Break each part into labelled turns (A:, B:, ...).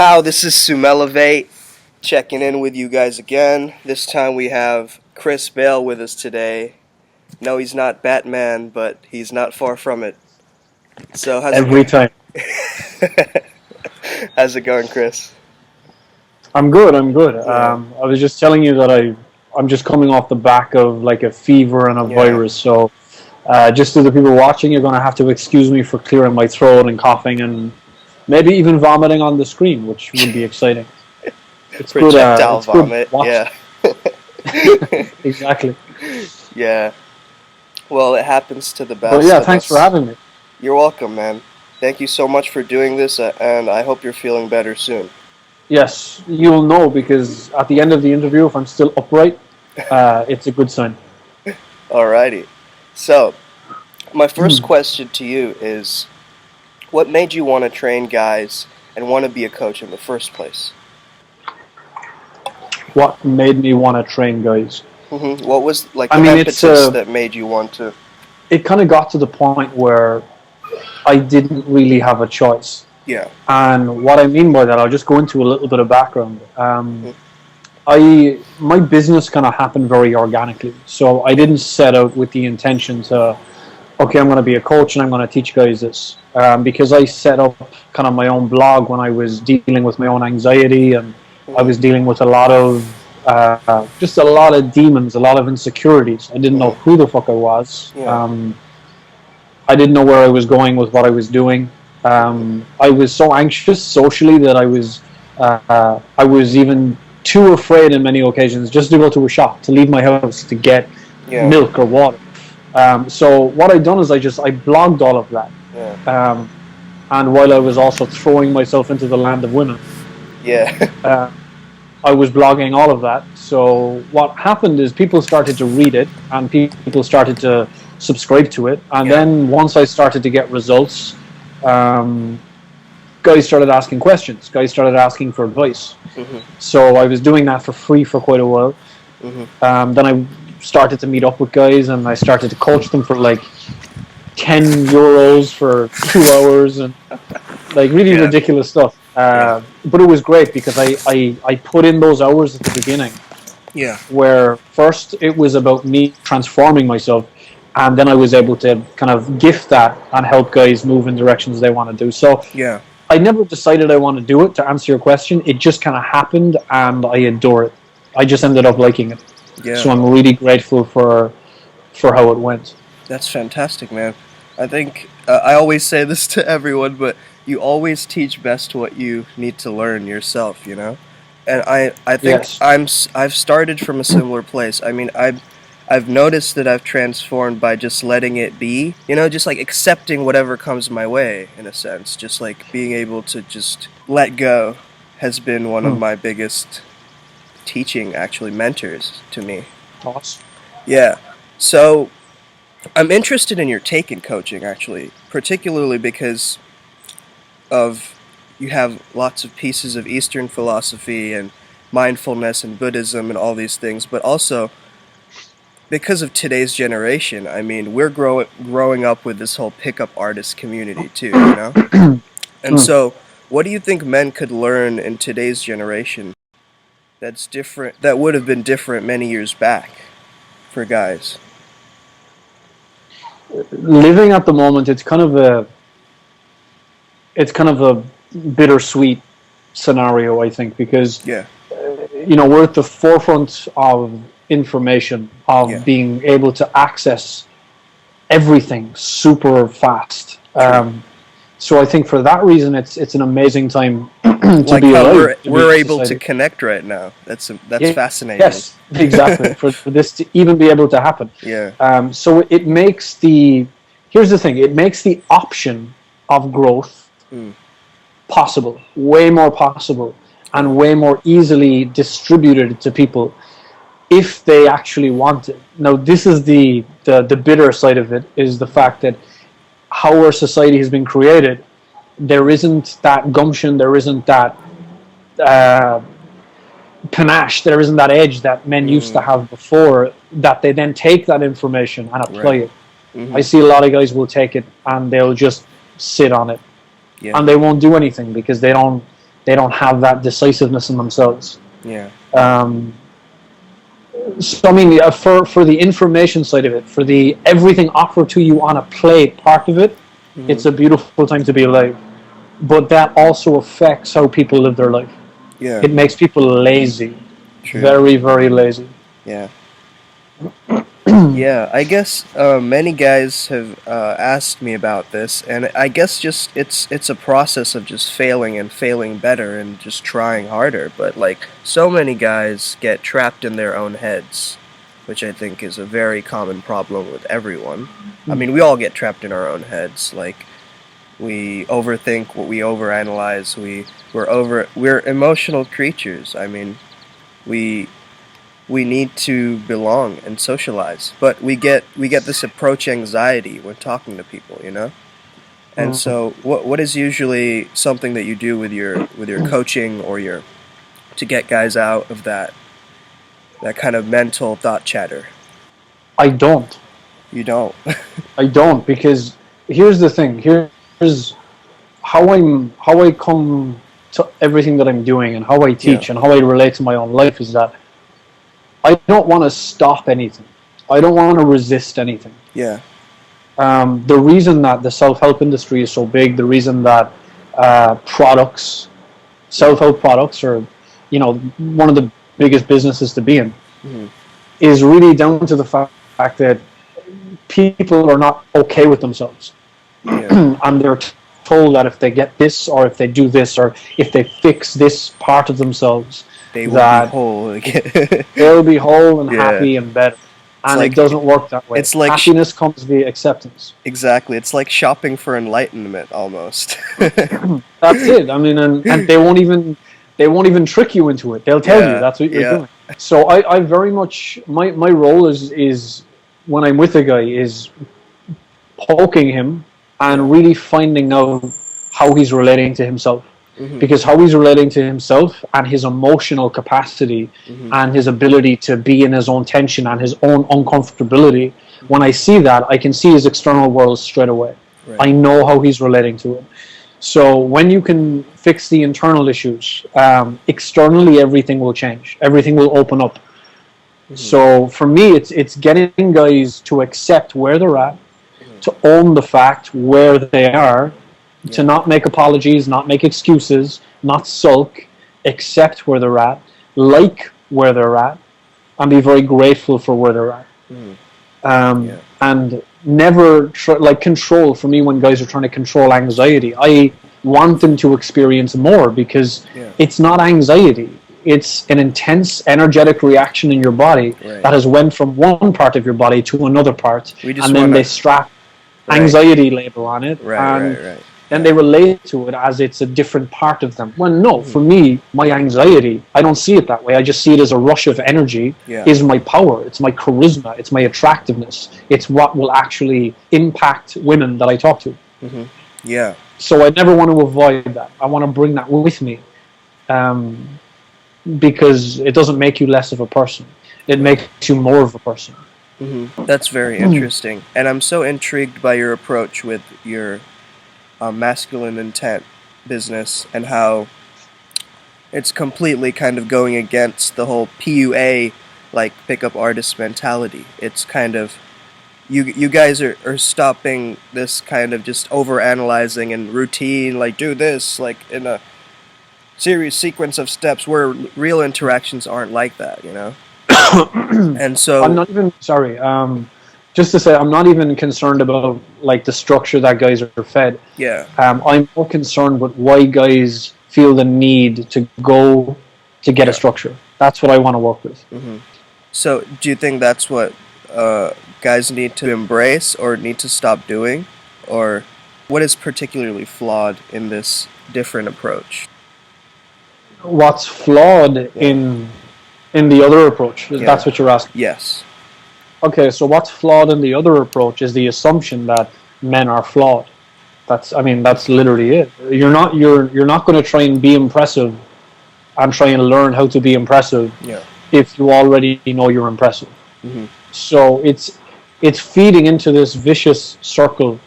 A: Pow, this is SUMELEVATE checking in with you guys again. This time we have Chris Bale with us today. No, he's not Batman, but he's not far from it. So how's
B: Every time.
A: How's it going, Chris?
B: I'm good.
A: Yeah.
B: I was just telling you that I'm just coming off the back of like a fever and a virus. So just to the people watching, you're going to have to excuse me for clearing my throat and coughing and maybe even vomiting on the screen, which would be exciting.
A: It's projectile vomit. Yeah.
B: Exactly.
A: Yeah. Well, it happens to the best.
B: But yeah, thanks for having me.
A: You're welcome, man. Thank you so much for doing this, and I hope you're feeling better soon.
B: Yes, you'll know because at the end of the interview, if I'm still upright, it's a good sign.
A: Alrighty. So, my first question to you is, what made you want to train guys and want to be a coach in the first place?
B: What made me want to train guys?
A: Mm-hmm. What was the impetus that made you want to?
B: It kind of got to the point where I didn't really have a choice.
A: Yeah.
B: And what I mean by that, I'll just go into a little bit of background. My business kind of happened very organically. So I didn't set out with the intention to, okay, I'm going to be a coach and I'm going to teach guys this. Because I set up kind of my own blog when I was dealing with my own anxiety and I was dealing with a lot of demons, a lot of insecurities. I didn't know who the fuck I was.
A: Yeah.
B: I didn't know where I was going with what I was doing. I was so anxious socially that I was even too afraid in many occasions just to go to a shop, to leave my house to get milk or water. So what I'd done is I blogged all of that.
A: Yeah.
B: And while I was also throwing myself into the land of women, I was blogging all of that. So what happened is people started to read it and people started to subscribe to it. And then once I started to get results, guys started asking questions. Guys started asking for advice. Mm-hmm. So I was doing that for free for quite a while. Mm-hmm. Then I started to meet up with guys and I started to coach them for like €10 for 2 hours and like really ridiculous stuff. But it was great because I put in those hours at the beginning.
A: Yeah.
B: Where first it was about me transforming myself, and then I was able to kind of gift that and help guys move in directions they want to do. So I never decided I want to do it, to answer your question. It just kind of happened and I adore it. I just ended up liking it. Yeah. So I'm really grateful for how it went.
A: That's fantastic, man. I think I always say this to everyone, but you always teach best what you need to learn yourself, you know? And I think I've started from a similar place. I mean, I've noticed that I've transformed by just letting it be, you know, just like accepting whatever comes my way, in a sense. Just like being able to just let go has been one of my biggest teaching, actually, mentors to me.
B: Awesome.
A: Yeah. So I'm interested in your take in coaching, actually, particularly because you have lots of pieces of Eastern philosophy and mindfulness and Buddhism and all these things, but also because of today's generation. I mean, we're growing up with this whole pickup artist community too, you know? And so, what do you think men could learn in today's generation that's different, that would have been different many years back for guys?
B: Living at the moment, it's kind of a bittersweet scenario, I think, because you know, we're at the forefront of information, of being able to access everything super fast. So I think for that reason, it's an amazing time to
A: like
B: be alive.
A: We're able to connect right now. That's fascinating.
B: Yes, exactly. for this to even be able to happen.
A: Yeah.
B: So it makes here's the thing. It makes the option of growth possible, way more possible, and way more easily distributed to people if they actually want it. Now, this is the bitter side of it, is the fact that how our society has been created, there isn't that gumption, there isn't that panache, there isn't that edge that men used to have before, that they then take that information and apply it. I see a lot of guys will take it and they'll just sit on it. And they won't do anything because they don't They don't have that decisiveness in themselves.
A: Yeah.
B: So I mean, for the information side of it, for the everything offered to you on a plate part of it, it's a beautiful time to be alive. But that also affects how people live their life.
A: Yeah.
B: It makes people lazy.
A: True.
B: Very, very lazy.
A: Yeah. Yeah, I guess many guys have asked me about this, and I guess just it's a process of just failing and failing better and just trying harder. But like so many guys get trapped in their own heads, which I think is a very common problem with everyone. I mean, we all get trapped in our own heads. Like we overthink, we overanalyze, we're emotional creatures. I mean, we need to belong and socialize, but we get this approach anxiety when talking to people, you know. And so, what is usually something that you do with your coaching or to get guys out of that kind of mental thought chatter?
B: I don't.
A: You don't.
B: I don't, because here's the thing. Here's how I come to everything that I'm doing and how I teach and how I relate to my own life is that I don't want to stop anything. I don't want to resist anything.
A: Yeah.
B: The reason that the self-help industry is so big, the reason that self-help products are, one of the biggest businesses to be in, is really down to the fact that people are not okay with themselves.
A: Yeah.
B: And they're told that if they get this, or if they do this, or if they fix this part of themselves,
A: they will be whole.
B: They'll be whole and happy and better. And it doesn't work that way.
A: It's like
B: happiness comes via acceptance.
A: Exactly. It's like shopping for enlightenment almost.
B: That's it. I mean, and they won't even trick you into it. They'll tell you that's what you're doing. So I very much my role is when I'm with a guy is poking him and really finding out how he's relating to himself. Because how he's relating to himself and his emotional capacity and his ability to be in his own tension and his own uncomfortability, when I see that, I can see his external world straight away. Right. I know how he's relating to it. So when you can fix the internal issues, externally everything will change. Everything will open up. So for me, it's getting guys to accept where they're at, to own the fact where they are, to not make apologies, not make excuses, not sulk, accept where they're at, like where they're at, and be very grateful for where they're at. And never control. For me, when guys are trying to control anxiety, I want them to experience more, because it's not anxiety. It's an intense energetic reaction in your body that has went from one part of your body to another part, and then they strap anxiety label on it. Then they relate to it as it's a different part of them. Well, no, for me, my anxiety, I don't see it that way. I just see it as a rush of energy, is my power, it's my charisma, it's my attractiveness, it's what will actually impact women that I talk to.
A: Yeah.
B: So I never want to avoid that. I want to bring that with me, because it doesn't make you less of a person. It makes you more of a person.
A: That's very interesting. And I'm so intrigued by your approach with your masculine intent business, and how it's completely kind of going against the whole PUA, like pickup artist mentality. It's kind of, you guys are stopping this kind of just over-analyzing and routine, like do this, like in a series sequence of steps, where real interactions aren't like that, you know? And so
B: I'm not even just to say, I'm not even concerned about like the structure that guys are fed. I'm more concerned with why guys feel the need to go to get a structure. That's what I want to work with.
A: So do you think that's what guys need to embrace or need to stop doing? Or what is particularly flawed in this different approach?
B: What's flawed in the other approach? That's what you're asking?
A: Yes.
B: Okay, so what's flawed in the other approach is the assumption that men are flawed. That's literally it. You're not going to try and be impressive and try and learn how to be impressive if you already know you're impressive. So it's feeding into this vicious circle.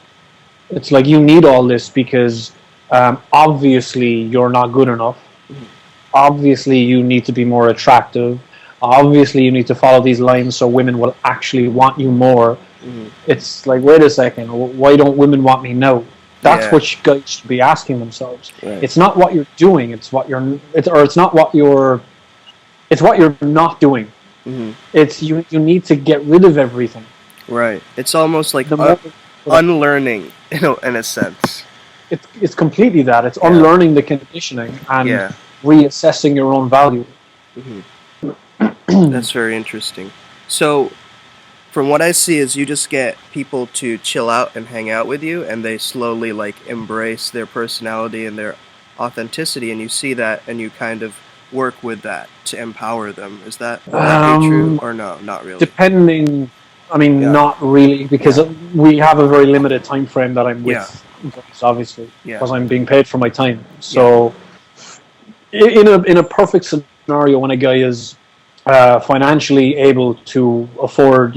B: It's like you need all this because obviously you're not good enough. Obviously, you need to be more attractive. Obviously, you need to follow these lines so women will actually want you more. It's like, wait a second, why don't women want me now? That's what guys should be asking themselves.
A: Right.
B: It's not what you're doing. It's what you're. It's not what you're. It's what you're not doing. It's you need to get rid of everything.
A: Right. It's almost like unlearning, in a sense.
B: It's completely that. It's unlearning the conditioning and reassessing your own value.
A: That's very interesting. So, from what I see is you just get people to chill out and hang out with you, and they slowly like embrace their personality and their authenticity, and you see that, and you kind of work with that to empower them. Would that be true, or no? Not really.
B: Depending, not really, because we have a very limited time frame that I'm with. Obviously, because I'm being paid for my time. So, in a perfect scenario, when a guy is financially able to afford,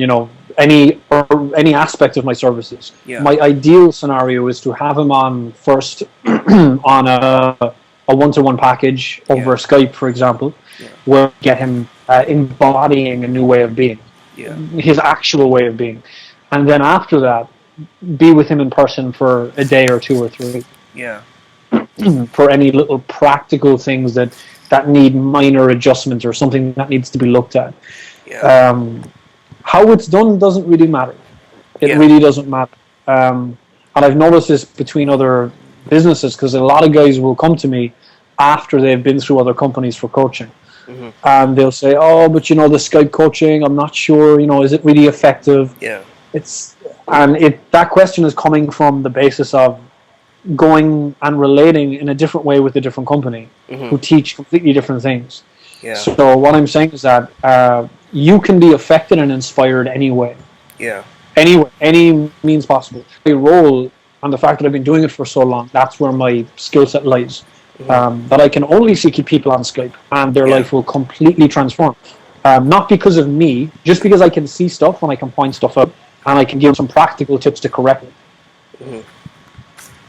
B: any aspect of my services, my ideal scenario is to have him on first on a one-to-one package over Skype, for example, where we get him embodying a new way of being, his actual way of being, and then after that, be with him in person for a day or 2 or 3. For any little practical things that need minor adjustments or something that needs to be looked at. How it's done doesn't really matter. It really doesn't matter. And I've noticed this between other businesses, because a lot of guys will come to me after they've been through other companies for coaching. And they'll say, oh, but the Skype coaching, I'm not sure, is it really effective? That question is coming from the basis of going and relating in a different way with a different company who teach completely different things. So what I'm saying is that you can be affected and inspired anyway. Anyway, any means possible. My role, and the fact that I've been doing it for so long, that's where my skill set lies. That I can only see people on Skype and their life will completely transform. Not because of me, just because I can see stuff and I can point stuff out and I can give some practical tips to correct it.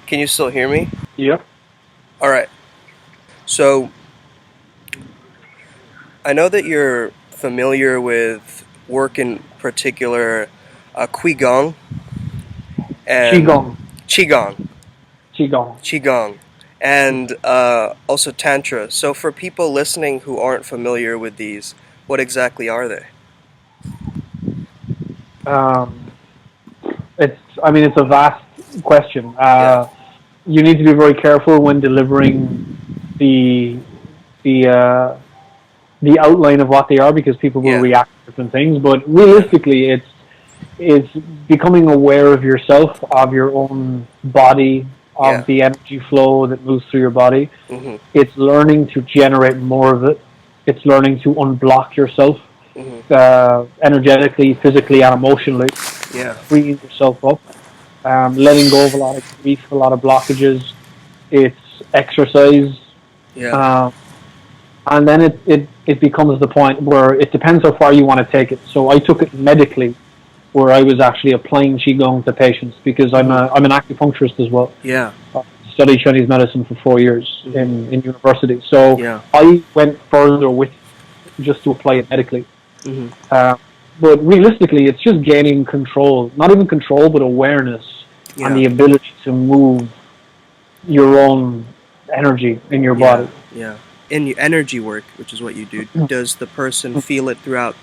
A: Can you still hear me?
B: Yep.
A: All right. So, I know that you're familiar with work in particular, Qigong. And Qigong. And also Tantra. So for people listening who aren't familiar with these, what exactly are they?
B: It's a vast question. You need to be very careful when delivering the outline of what they are, because people will react to different things. But realistically, it's becoming aware of yourself, of your own body, of the energy flow that moves through your body. It's learning to generate more of it. It's learning to unblock yourself energetically, physically, and emotionally. Freeing yourself up. Letting go of a lot of grief, a lot of blockages. It's exercise. And then it becomes the point where it depends how far you want to take it. So I took it medically, where I was actually applying Qigong to patients, because I'm an acupuncturist as well. I studied Chinese medicine for 4 years in university. So I went further with just to apply it medically. But realistically, it's just gaining control. Not even control, but awareness and the ability to move your own energy in your body.
A: In your energy work, which is what you do, does the person feel it throughout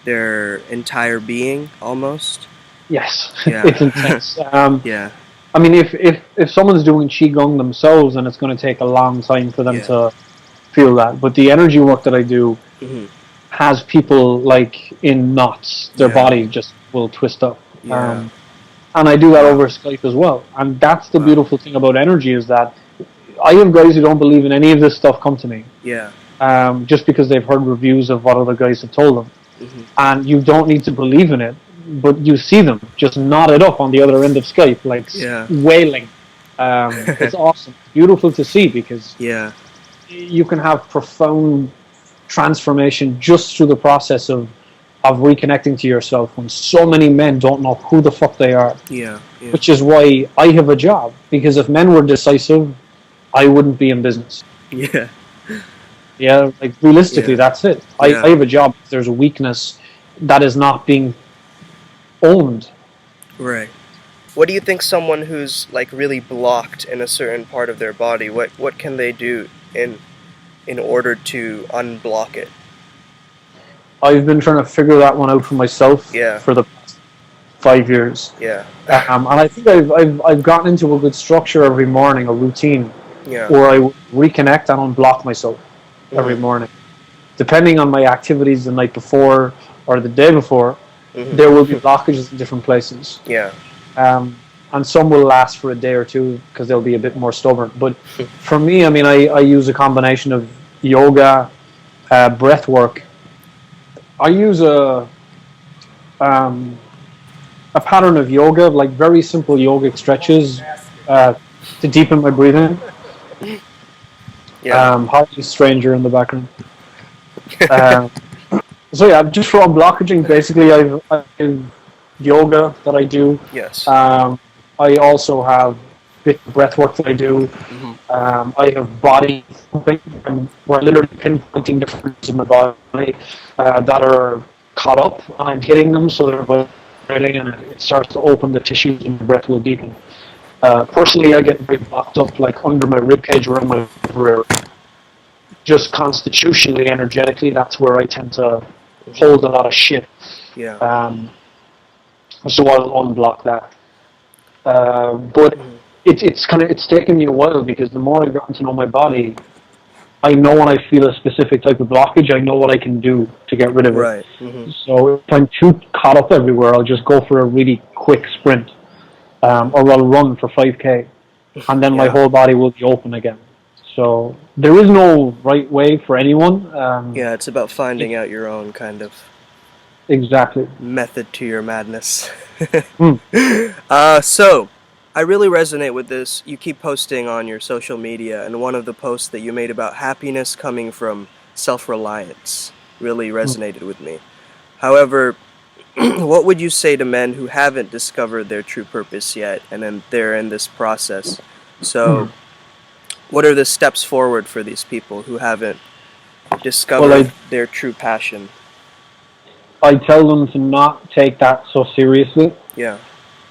A: their entire being, almost?
B: Yes, it's intense. If someone's doing Qigong themselves, then it's going to take a long time for them to feel that. But the energy work that I do has people like in knots. Their body just will twist up. And I do that over Skype as well. And that's the beautiful thing about energy, is that I have guys who don't believe in any of this stuff come to me. Just because they've heard reviews of what other guys have told them. And you don't need to believe in it, but you see them just knotted up on the other end of Skype, like wailing. It's awesome. It's beautiful to see, because you can have profound transformation just through the process of reconnecting to yourself, when so many men don't know who the fuck they are. Which is why I have a job, because if men were decisive, I wouldn't be in business. Yeah, like realistically, that's it.
A: Yeah.
B: I have a job. If there's a weakness that is not being owned.
A: Right. What do you think someone who's like really blocked in a certain part of their body, what can they do in order to unblock it?
B: I've been trying to figure that one out for myself
A: Yeah.
B: for the past 5 years.
A: Yeah.
B: And I think I've gotten into a good structure every morning, a routine,
A: Yeah.
B: where I reconnect and unblock myself every morning. Depending on my activities the night before or the day before, there will be blockages in different places.
A: Yeah.
B: And some will last for a day or two because they'll be a bit more stubborn. But for me, I mean, I use a combination of yoga, breath work. I use a pattern of yoga, like very simple yogic stretches to deepen my breathing.
A: Yeah.
B: Hardly stranger in the background. So yeah, just for unblockaging, basically I've yoga that I do.
A: Yes.
B: I also have a bit of breath work that I do. I have body pumping, where I'm literally pinpointing different parts of my body that are caught up, and I'm hitting them so they're vibrating, and it starts to open the tissues, and the breath will deepen. Personally, I get very blocked up, like under my ribcage, around my rear. Just constitutionally, energetically, that's where I tend to hold a lot of shit.
A: Yeah.
B: So I'll unblock that. But it's taken me a while, because the more I've gotten to know my body, I know when I feel a specific type of blockage, I know what I can do to get rid of it.
A: Right.
B: So if I'm too caught up everywhere, I'll just go for a really quick sprint, or I'll run for 5K, and then my whole body will be open again. So there is no right way for anyone.
A: Yeah, it's about finding out your own kind of method to your madness. So, I really resonate with this. You keep posting on your social media, and one of the posts that you made about happiness coming from self-reliance really resonated with me. However, what would you say to men who haven't discovered their true purpose yet, and then they're in this process? So, what are the steps forward for these people who haven't discovered their true passion?
B: I tell them to not take that so seriously.
A: Yeah.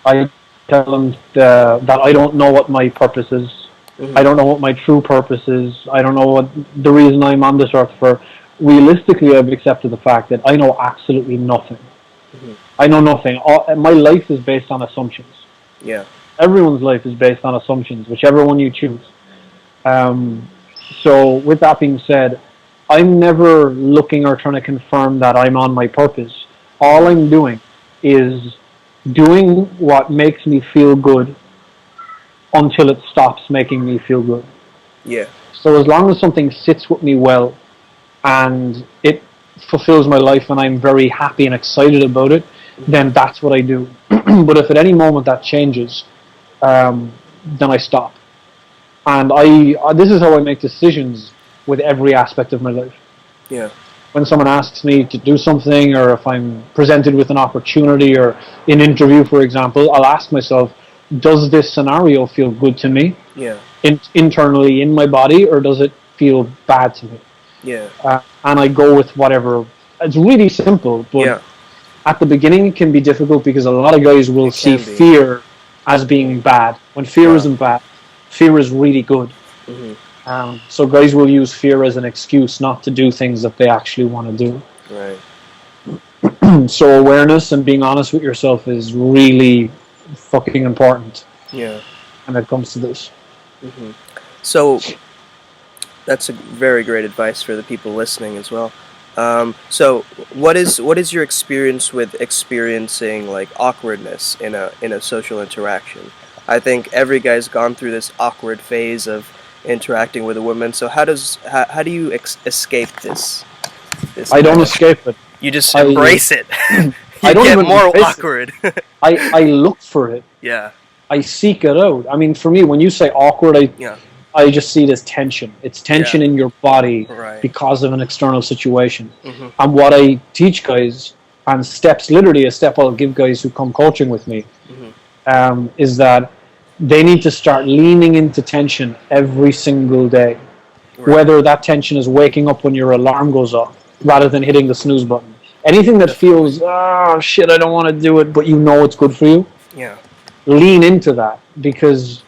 B: I tell them that I don't know what my purpose is. I don't know what my true purpose is. I don't know what the reason I'm on this earth for. Realistically, I've accepted the fact that I know absolutely nothing. I know nothing. My life is based on assumptions.
A: Yeah.
B: Everyone's life is based on assumptions, whichever one you choose. So with that being said, I'm never looking or trying to confirm that I'm on my purpose. All I'm doing is doing what makes me feel good until it stops making me feel good.
A: Yeah.
B: So as long as something sits with me well and it fulfills my life and I'm very happy and excited about it, then that's what I do. But if at any moment that changes, then I stop. And this is how I make decisions with every aspect of my life.
A: Yeah.
B: When someone asks me to do something, or if I'm presented with an opportunity, or in an interview, for example, I'll ask myself, does this scenario feel good to me?
A: Yeah.
B: Internally in my body, or does it feel bad to me?
A: Yeah.
B: And I go with whatever. It's really simple, but at the beginning it can be difficult, because a lot of guys will see fear as being bad, when fear isn't bad. Fear is really good. So guys will use fear as an excuse not to do things that they actually want to do.
A: Right.
B: So awareness and being honest with yourself is really fucking important.
A: Yeah.
B: When it comes to this.
A: So that's a very great advice for the people listening as well. So what is your experience with experiencing like awkwardness in a social interaction? I think every guy's gone through this awkward phase of interacting with a woman. So how do you escape this
B: I don't escape it.
A: You just embrace it.
B: I don't
A: get
B: even
A: more awkward.
B: I look for it.
A: Yeah.
B: I seek it out. I mean, for me, when you say awkward, I just see it as tension. It's tension in your body because of an external situation. And what I teach guys, and literally a step I'll give guys who come coaching with me, is that they need to start leaning into tension every single day.
A: Right.
B: Whether that tension is waking up when your alarm goes off rather than hitting the snooze button. Anything that feels, oh shit, I don't want to do it, but you know it's good for you.
A: Yeah.
B: Lean into that, because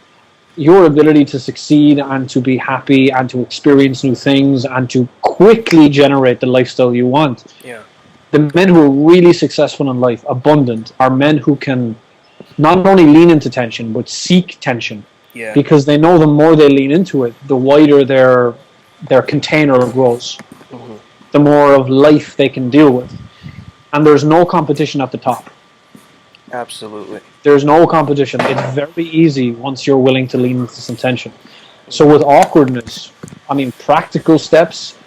B: your ability to succeed and to be happy and to experience new things and to quickly generate the lifestyle you want.
A: Yeah.
B: The men who are really successful in life, abundant, are men who can not only lean into tension, but seek tension.
A: Yeah.
B: Because they know the more they lean into it, the wider their container grows.
A: Mm-hmm.
B: The more of life they can deal with. And there's no competition at the top.
A: Absolutely.
B: There's no competition. It's very easy once you're willing to lean into some tension. So with awkwardness, I mean, practical steps,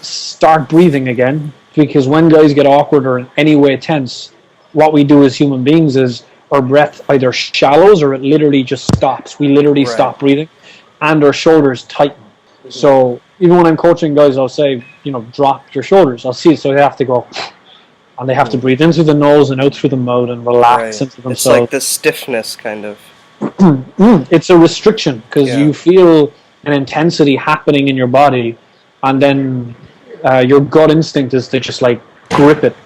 B: start breathing again. Because when guys get awkward or in any way tense, what we do as human beings is our breath either shallows or it literally just stops. We literally stop breathing, and our shoulders tighten. Mm-hmm. So even when I'm coaching guys, I'll say, drop your shoulders. I'll see it, so they have to go, and they have to breathe in through the nose and out through the mouth and relax into themselves. It's
A: like the stiffness, kind of.
B: It's a restriction, because you feel an intensity happening in your body, and then your gut instinct is to just like grip it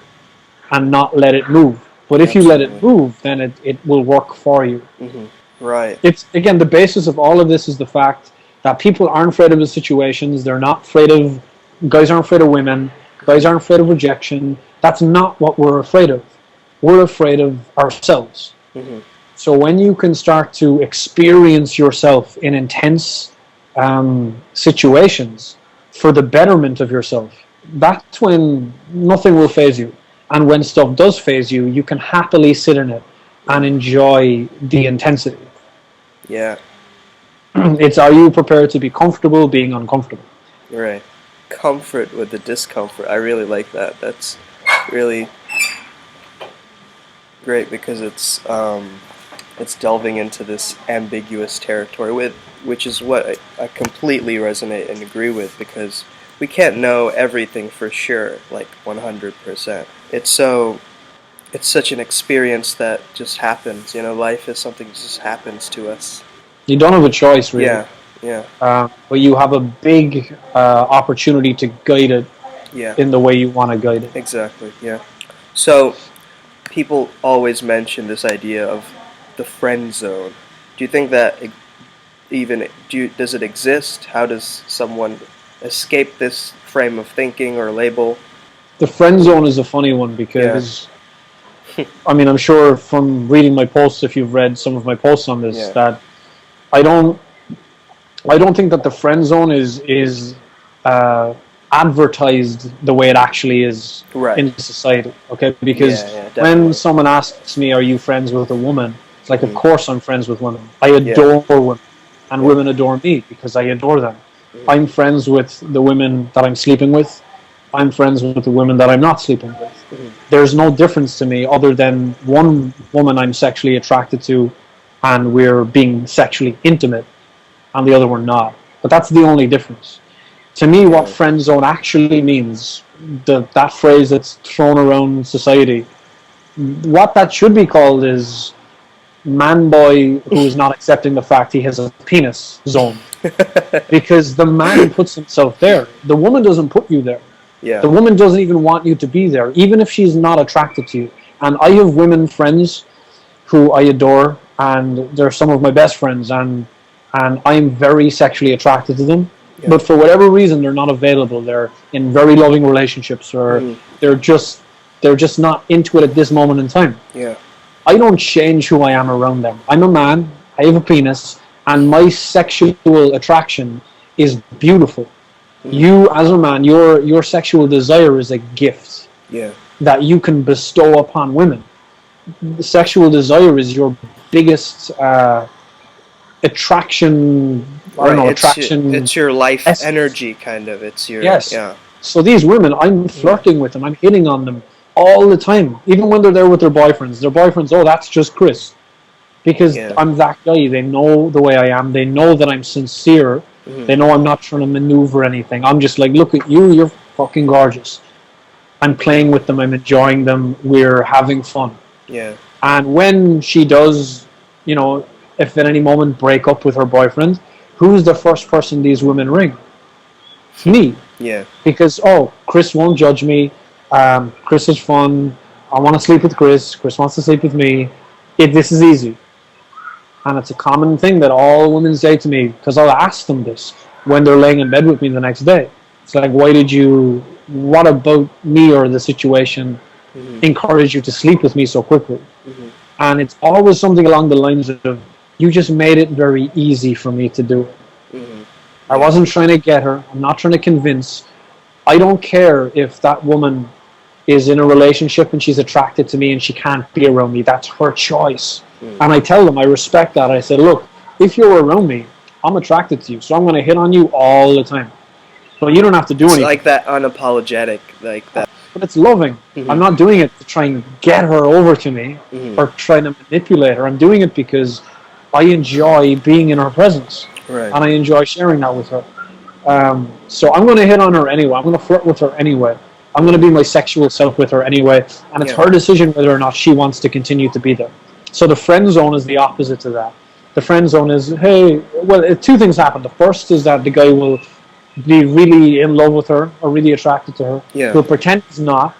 B: and not let it move. But if you let it move, then it will work for you.
A: Mm-hmm. Right.
B: It's, again, the basis of all of this is the fact that people aren't afraid of the situations. They're not afraid of, guys aren't afraid of women. Guys aren't afraid of rejection. That's not what we're afraid of. We're afraid of ourselves. Mm-hmm. So when you can start to experience yourself in intense situations for the betterment of yourself, that's when nothing will faze you. And when stuff does faze you, you can happily sit in it and enjoy the intensity.
A: Yeah.
B: It's, are you prepared to be comfortable being uncomfortable?
A: Right. Comfort with the discomfort. I really like that. That's really great, because it's delving into this ambiguous territory, which is what I completely resonate and agree with, because we can't know everything for sure, like 100%. It's such an experience that just happens. Life is something that just happens to us.
B: You don't have a choice, really.
A: Yeah, yeah.
B: But you have a big opportunity to guide it in the way you want to guide it.
A: Exactly, yeah. So, people always mention this idea of the friend zone. Do you think that does it exist? How does someone escape this frame of thinking or label?
B: The friend zone is a funny one, because I mean, I'm sure from reading my posts, if you've read some of my posts on this, that I don't think that the friend zone is advertised the way it actually is in society. Okay, because when someone asks me, "Are you friends with a woman?" It's like, of course I'm friends with women. I adore women, and women adore me because I adore them. I'm friends with the women that I'm sleeping with. I'm friends with the women that I'm not sleeping with. There's no difference to me other than one woman I'm sexually attracted to and we're being sexually intimate, and the other we're not. But that's the only difference. To me, what friend zone actually means, that phrase that's thrown around society, what that should be called is man boy who is not accepting the fact he has a penis zone. Because the man puts himself there. The woman doesn't put you there. Yeah. The woman doesn't even want you to be there, even if she's not attracted to you. And I have women friends who I adore, and they're some of my best friends, and I'm very sexually attracted to them. Yeah. But for whatever reason, they're not available. They're in very loving relationships, or they're just not into it at this moment in time. Yeah. I don't change who I am around them. I'm a man. I have a penis. And my sexual attraction is beautiful. You, as a man, your sexual desire is a gift that you can bestow upon women. The sexual desire is your biggest attraction. I don't know, attraction.
A: It's your life energy, kind of. It's your
B: So these women, I'm flirting with them. I'm hitting on them all the time, even when they're there with their boyfriends. Their boyfriends, oh, that's just Chris. Because I'm that guy. They know the way I am. They know that I'm sincere. They know I'm not trying to maneuver anything. I'm just like, look at you. You're fucking gorgeous. I'm playing with them. I'm enjoying them. We're having fun. Yeah. And when she does, if at any moment break up with her boyfriend, who's the first person these women ring? me.
A: Yeah.
B: Because, Chris won't judge me. Chris is fun. I want to sleep with Chris. Chris wants to sleep with me. This is easy. And it's a common thing that all women say to me, because I'll ask them this when they're laying in bed with me the next day. It's like, what about me or the situation encouraged you to sleep with me so quickly? And it's always something along the lines of, you just made it very easy for me to do it. I wasn't trying to get her. I'm not trying to convince. I don't care if that woman is in a relationship and she's attracted to me and she can't be around me. That's her choice. And I tell them, I respect that. I say, look, if you're around me, I'm attracted to you, so I'm going to hit on you all the time. But you don't have to do anything.
A: It's like that unapologetic, like that.
B: But it's loving. I'm not doing it to try and get her over to me or trying to manipulate her. I'm doing it because I enjoy being in her presence.
A: Right.
B: And I enjoy sharing that with her. So I'm going to hit on her anyway. I'm going to flirt with her anyway. I'm going to be my sexual self with her anyway. And it's her decision whether or not she wants to continue to be there. So the friend zone is the opposite to that. The friend zone is, two things happen. The first is that the guy will be really in love with her or really attracted to her.
A: Yeah.
B: He'll pretend he's not.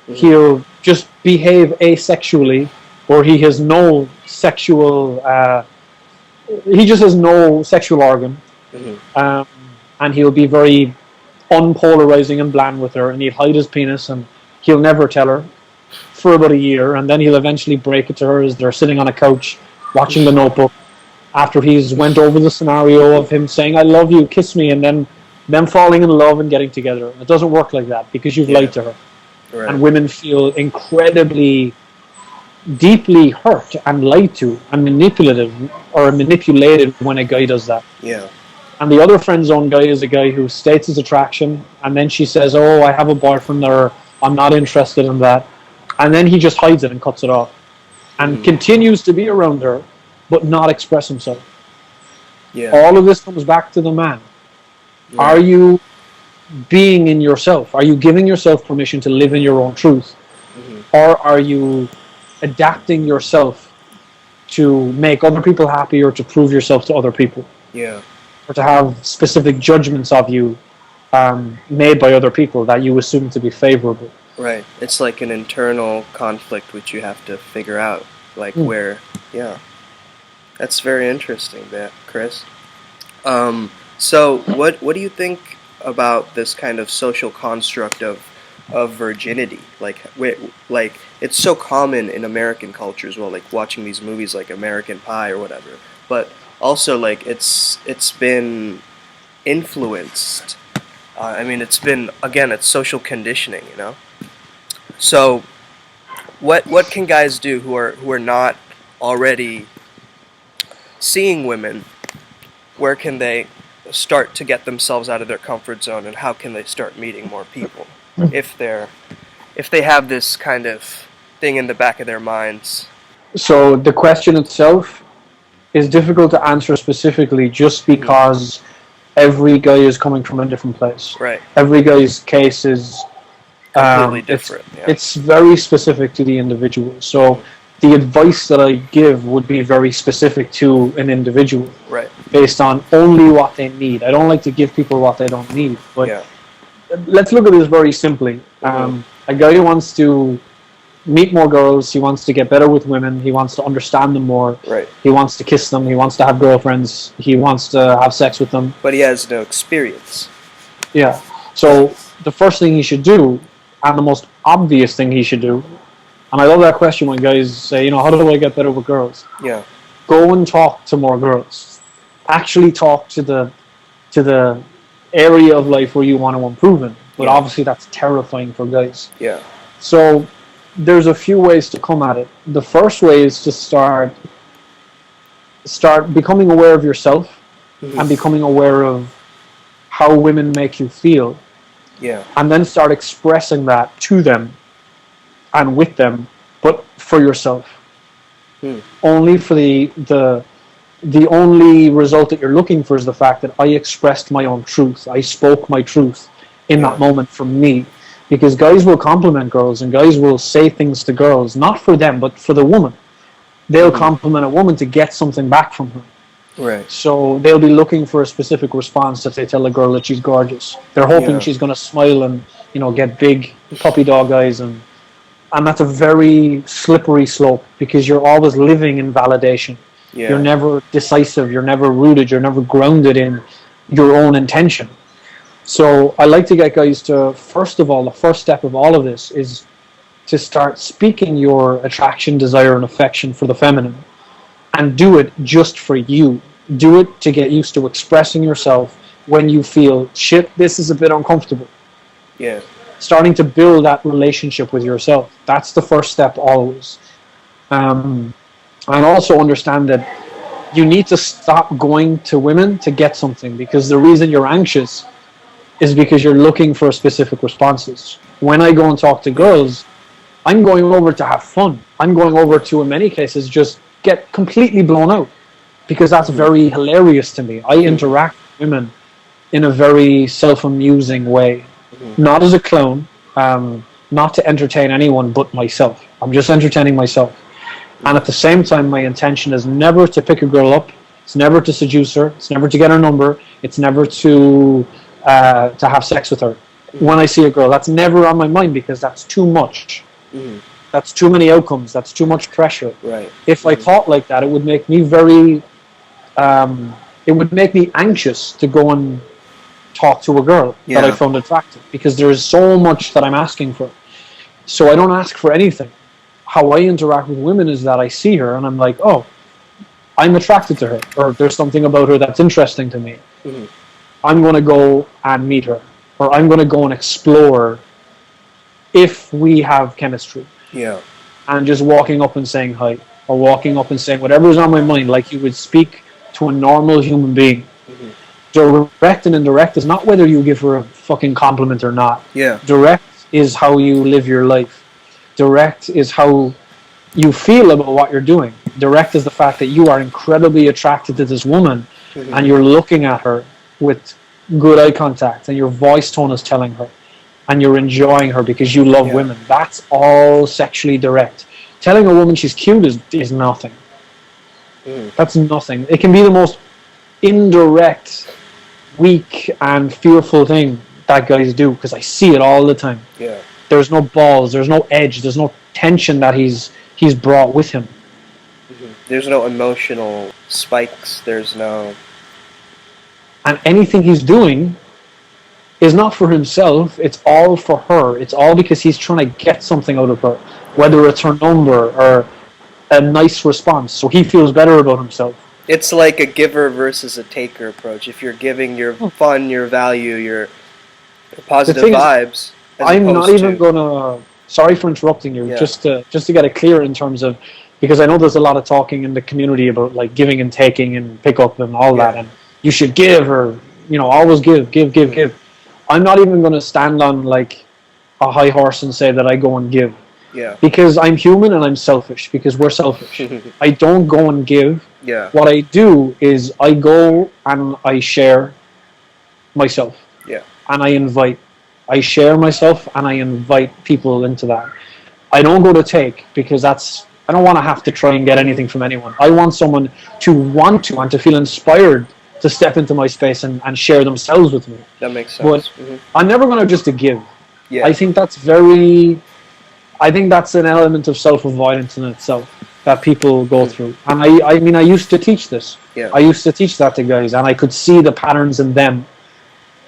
B: He'll just behave asexually, or he has no sexual... he just has no sexual organ. And he'll be very unpolarizing and bland with her, and he'll hide his penis, and he'll never tell her for about a year, and then he'll eventually break it to her as they're sitting on a couch watching The Notebook after he's went over the scenario of him saying, I love you, kiss me, and then them falling in love and getting together. It doesn't work like that because you've lied to her. Right. And women feel incredibly deeply hurt and lied to and manipulated when a guy does that.
A: Yeah.
B: And the other friend zone guy is a guy who states his attraction, and then she says, I have a boyfriend, or I'm not interested in that. And then he just hides it and cuts it off. And continues to be around her, but not express himself.
A: Yeah.
B: All of this comes back to the man. Yeah. Are you being in yourself? Are you giving yourself permission to live in your own truth? Or are you adapting yourself to make other people happy or to prove yourself to other people?
A: Yeah.
B: Or to have specific judgments of you made by other people that you assume to be favorable.
A: Right. It's like an internal conflict which you have to figure out. Like where, That's very interesting, Chris. So what do you think about this kind of social construct of virginity? Like it's so common in American culture as well, like watching these movies like American Pie or whatever. But also, like, it's been influenced. It's social conditioning, you know. So, what can guys do who are not already seeing women? Where can they start to get themselves out of their comfort zone, and how can they start meeting more people if they have this kind of thing in the back of their minds?
B: So the question itself is difficult to answer specifically, just because every guy is coming from a different place.
A: Right.
B: Every guy's case is
A: completely different.
B: It's very specific to the individual. So the advice that I give would be very specific to an individual,
A: right? Based
B: on only what they need. I don't like to give people what they don't need. But let's look at this very simply. A guy who wants to meet more girls, he wants to get better with women, he wants to understand them more,
A: right?
B: He wants to kiss them, he wants to have girlfriends, he wants to have sex with them.
A: But he has no experience.
B: Yeah. So the first thing he should do, and the most obvious thing he should do, and I love that question when guys say, how do I get better with girls?
A: Yeah.
B: Go and talk to more girls. Actually talk to the area of life where you want to improve in. But obviously that's terrifying for guys.
A: Yeah.
B: So there's a few ways to come at it. The first way is to start becoming aware of yourself and becoming aware of how women make you feel.
A: Yeah. And
B: then start expressing that to them and with them, but for yourself. Only for the only result that you're looking for is the fact that I expressed my own truth. I spoke my truth in that moment for me. Because guys will compliment girls and guys will say things to girls, not for them, but for the woman. They'll compliment a woman to get something back from her.
A: Right.
B: So they'll be looking for a specific response if they tell a girl that she's gorgeous. They're hoping she's going to smile and, you know, get big puppy dog eyes, and that's a very slippery slope because you're always living in validation. Yeah. You're never decisive, you're never rooted, you're never grounded in your own intention. So I like to get guys to, first of all, the first step of all of this is to start speaking your attraction, desire, and affection for the feminine, and do it just for you. Do it to get used to expressing yourself when you feel, shit, this is a bit uncomfortable.
A: Yeah.
B: Starting to build that relationship with yourself. That's the first step always. And also understand that you need to stop going to women to get something, because the reason you're anxious is because you're looking for specific responses. When I go and talk to girls, I'm going over to have fun. I'm going over to, in many cases, just get completely blown out, because that's very hilarious to me. I interact with women in a very self-amusing way, not as a clown, not to entertain anyone but myself. I'm just entertaining myself. And at the same time, my intention is never to pick a girl up. It's never to seduce her. It's never to get her number. It's never to have sex with her. When I see a girl, that's never on my mind, because that's too much. That's too many outcomes. That's too much pressure.
A: Right.
B: If I thought like that, it would make me very... it would make me anxious to go and talk to a girl that I found attractive, because there is so much that I'm asking for. So I don't ask for anything. How I interact with women is that I see her and I'm like, oh, I'm attracted to her, or there's something about her that's interesting to me. I'm going to go and meet her, or I'm going to go and explore if we have chemistry.
A: Yeah.
B: And just walking up and saying hi, or walking up and saying whatever's on my mind, like you would speak to a normal human being. Direct and indirect is not whether you give her a fucking compliment or not.
A: Yeah.
B: Direct is how you live your life. Direct is how you feel about what you're doing. Direct is the fact that you are incredibly attracted to this woman, and you're looking at her with good eye contact, and your voice tone is telling her, and you're enjoying her because you love women. That's all sexually direct. Telling a woman she's cute is nothing. That's nothing. It can be the most indirect, weak and fearful thing that guys do, because I see it all the time.
A: Yeah.
B: There's no balls, there's no edge, there's no tension that he's brought with him.
A: There's no emotional spikes, there's no...
B: And anything he's doing is not for himself, it's all for her. It's all because he's trying to get something out of her, whether it's her number or a nice response, so he feels better about himself.
A: It's like a giver versus a taker approach. If you're giving your fun, your value, your positive vibes...
B: I'm not even gonna... Sorry for interrupting you. Just to get it clear in terms of, because I know there's a lot of talking in the community about like giving and taking and pick up and all that, and you should give, or you know, always give. I'm not even gonna stand on like a high horse and say that I go and give.
A: Yeah.
B: Because I'm human and I'm selfish. Because we're selfish. I don't go and give.
A: Yeah.
B: What I do is I go and I share myself.
A: Yeah.
B: And I share myself and I invite people into that. I don't go to take, because I don't want to have to try and get anything from anyone. I want someone to want to and to feel inspired to step into my space and share themselves with me.
A: That makes sense.
B: But I'm never going to just to give.
A: Yeah.
B: I think that's an element of self-avoidance in itself that people go through. And I mean, I used to teach this.
A: Yeah.
B: I used to teach that to guys, and I could see the patterns in them.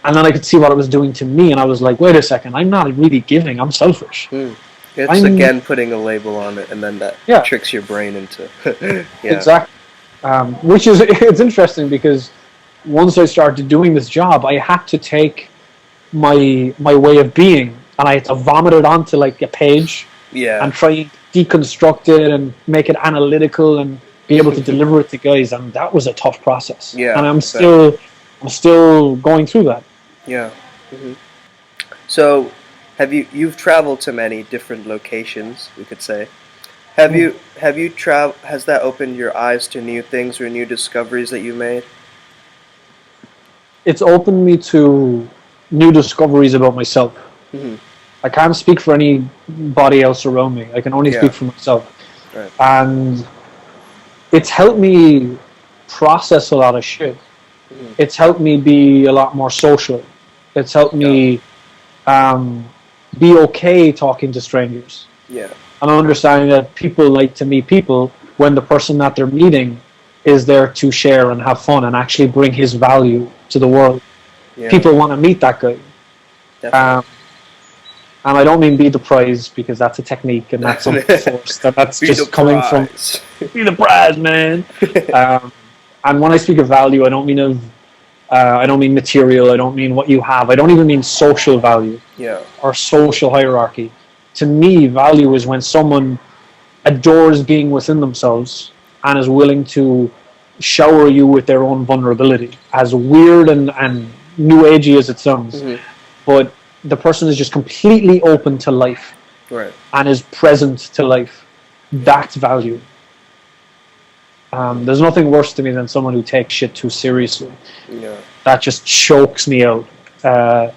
B: And then I could see what it was doing to me, and I was like, wait a second, I'm not really giving, I'm selfish.
A: It's again putting a label on it, and then that tricks your brain into...
B: Exactly. Which is, it's interesting, because once I started doing this job, I had to take my way of being, and I had to vomit it onto like a page, and try and deconstruct it and make it analytical and be able to deliver it to guys, and that was a tough process.
A: Yeah,
B: and I'm still going through that.
A: Yeah. So, you've traveled to many different locations, we could say. Has that opened your eyes to new things or new discoveries that you made?
B: It's opened me to new discoveries about myself. I can't speak for anybody else around me. I can only speak for myself.
A: Right.
B: And it's helped me process a lot of shit. It's helped me be a lot more social. It's helped me be okay talking to strangers.
A: Yeah.
B: And understanding that people like to meet people when the person that they're meeting is there to share and have fun and actually bring his value to the world. Yeah. People want to meet that guy. And I don't mean be the prize, because that's a technique and that's unforced. And that's just coming from be the prize, man. And when I speak of value, I don't mean material. I don't mean what you have. I don't even mean social value or social hierarchy. To me, value is when someone adores being within themselves and is willing to shower you with their own vulnerability. As weird and new agey as it sounds, but the person is just completely open to life, and is present to life. That's value. There's nothing worse to me than someone who takes shit too seriously. That just chokes me out. And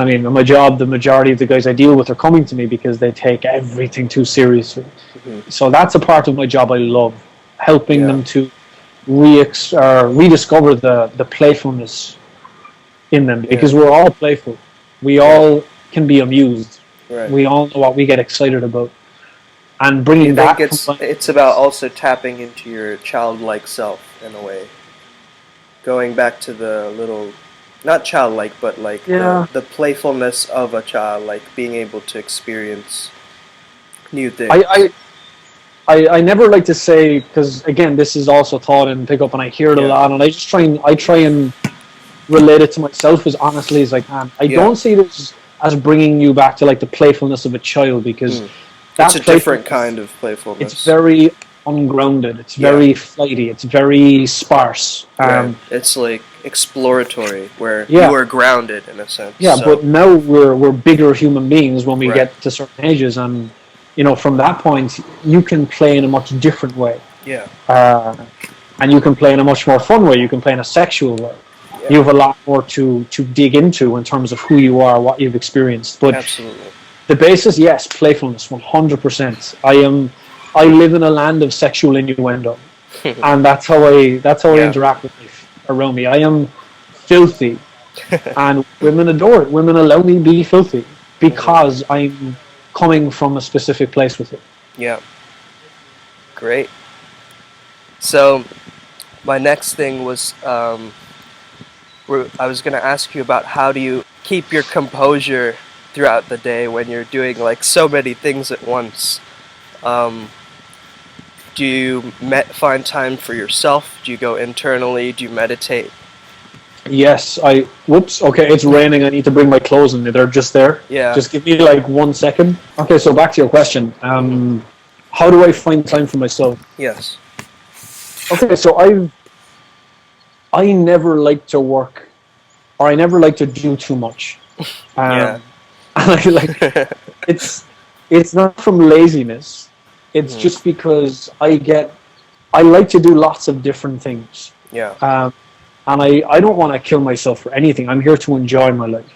B: I mean, in my job, the majority of the guys I deal with are coming to me because they take everything too seriously. So that's a part of my job I love, helping them to rediscover the playfulness in them, because we're all playful. We all can be amused. We all know what we get excited about. And bringing that...
A: it's about also tapping into your childlike self, in a way. Going back to the little... Not childlike, but like the playfulness of a child, like being able to experience new things.
B: I never like to say, because again, this is also taught in pickup and I hear it a lot, and I try and relate it to myself as honestly as I can. I don't see this as bringing you back to like the playfulness of a child, because
A: that's a different kind of playfulness.
B: It's very ungrounded. It's very flighty. It's very sparse.
A: It's like exploratory, where you are grounded in a sense.
B: But now we're bigger human beings when we get to certain ages, and from that point you can play in a much different way. And you can play in a much more fun way. You can play in a sexual way. You have a lot more to dig into in terms of who you are, what you've experienced. But
A: absolutely,
B: the basis, yes, playfulness, 100%. I live in a land of sexual innuendo, and that's how I interact with life around me. I am filthy, and women adore it. Women allow me to be filthy because I'm coming from a specific place with it.
A: Yeah. Great. So, my next thing was, I was going to ask you about how do you keep your composure throughout the day when you're doing like so many things at once. Do you find time for yourself? Do you go internally? Do you meditate?
B: Yes, whoops, okay, it's raining. I need to bring my clothes in. They're just there.
A: Yeah.
B: Just give me like 1 second. Okay, so back to your question. How do I find time for myself?
A: Yes.
B: Okay, so I never like to work, or I never like to do too much. And it's not from laziness. It's just because I like to do lots of different things.
A: Yeah.
B: And I don't want to kill myself for anything. I'm here to enjoy my life.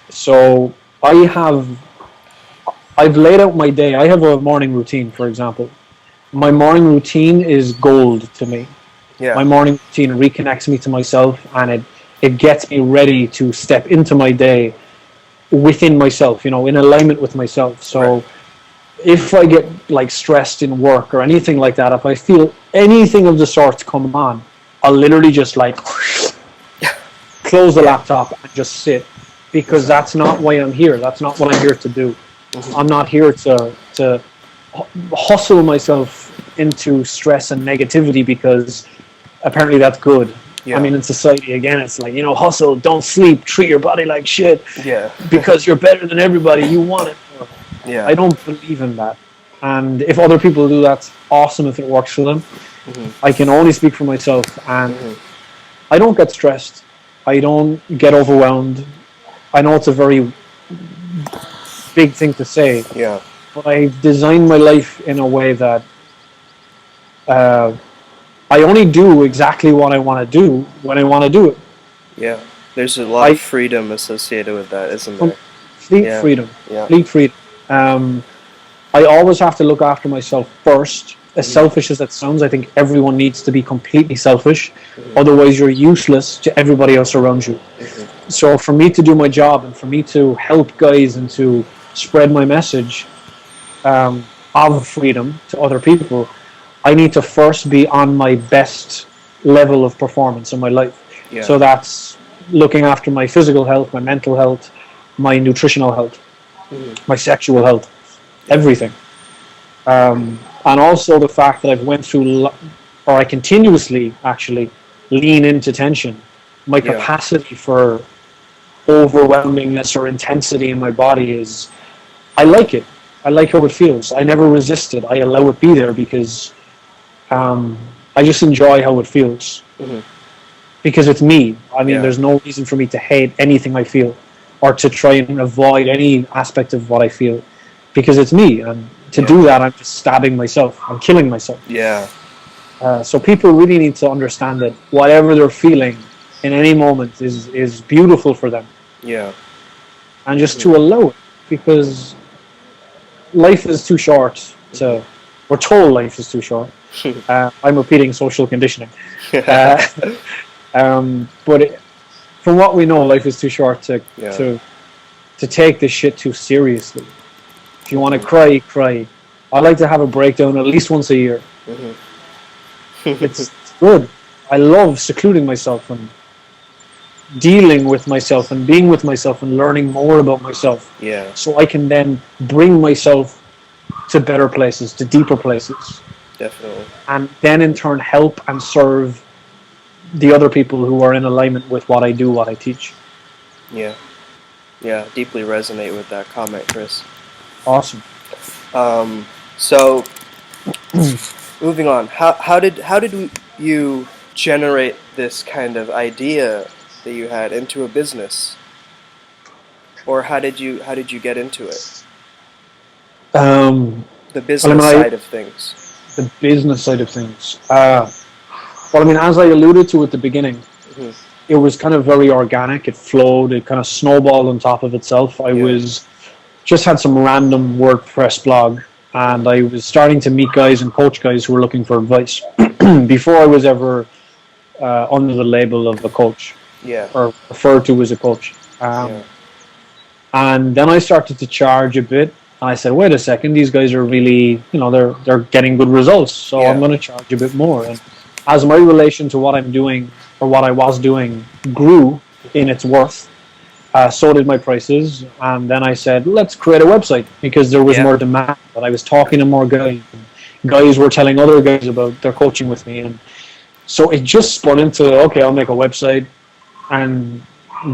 B: So I've laid out my day. I have a morning routine, for example. My morning routine is gold to me. Yeah. My morning routine reconnects me to myself, and it gets me ready to step into my day within myself, in alignment with myself. So if I get like stressed in work or anything like that, if I feel anything of the sort come on, I'll literally just like close the laptop and just sit, because that's not why I'm here. That's not what I'm here to do. I'm not here to hustle myself into stress and negativity, because apparently that's good. I mean, in society, again, it's like, hustle, don't sleep, treat your body like shit. Because you're better than everybody, you want it. I don't believe in that. And if other people do, that's awesome if it works for them. I can only speak for myself, and I don't get stressed. I don't get overwhelmed. I know it's a very big thing to say, but I've designed my life in a way that I only do exactly what I want to do when I want to do it.
A: Yeah, there's a lot of freedom associated with that, isn't there?
B: Complete freedom. I always have to look after myself first, As selfish as that sounds, I think everyone needs to be completely selfish. Otherwise, you're useless to everybody else around you. So for me to do my job and for me to help guys and to spread my message of freedom to other people, I need to first be on my best level of performance in my life.
A: Yeah.
B: So that's looking after my physical health, my mental health, my nutritional health, my sexual health, everything. And also the fact that I've went through, or I continuously actually lean into tension. My capacity for overwhelmingness or intensity in my body is, I like it. I like how it feels. I never resist it. I allow it be there because I just enjoy how it feels. Because it's me. I mean, there's no reason for me to hate anything I feel or to try and avoid any aspect of what I feel, because it's me. And to do that, I'm just stabbing myself. I'm killing myself.
A: Yeah.
B: So people really need to understand that whatever they're feeling in any moment is beautiful for them.
A: Yeah.
B: And just to allow it, because life is too short to... We're told life is too short. I'm repeating social conditioning. But from what we know, life is too short to take this shit too seriously. If you want to cry, cry. I like to have a breakdown at least once a year. It's good. I love secluding myself and dealing with myself and being with myself and learning more about myself.
A: Yeah.
B: So I can then bring myself to better places, to deeper places.
A: Definitely.
B: And then in turn help and serve the other people who are in alignment with what I do, what I teach.
A: Yeah. Yeah, deeply resonate with that comment, Chris.
B: Awesome.
A: So moving on, how did you generate this kind of idea that you had into a business? Or how did you get into it? The business side of things.
B: The business side of things. Well, I mean, as I alluded to at the beginning, it was kind of very organic. It flowed. It kind of snowballed on top of itself. I was just had some random WordPress blog, and I was starting to meet guys and coach guys who were looking for advice before I was ever under the label of a coach, or referred to as a coach. And then I started to charge a bit. And I said, wait a second, these guys are really, they're getting good results, so I'm going to charge a bit more. And as my relation to what I'm doing, or what I was doing, grew in its worth, so did my prices. And then I said, let's create a website, because there was more demand. But I was talking to more guys. Guys were telling other guys about their coaching with me. And so it just spun into, okay, I'll make a website, and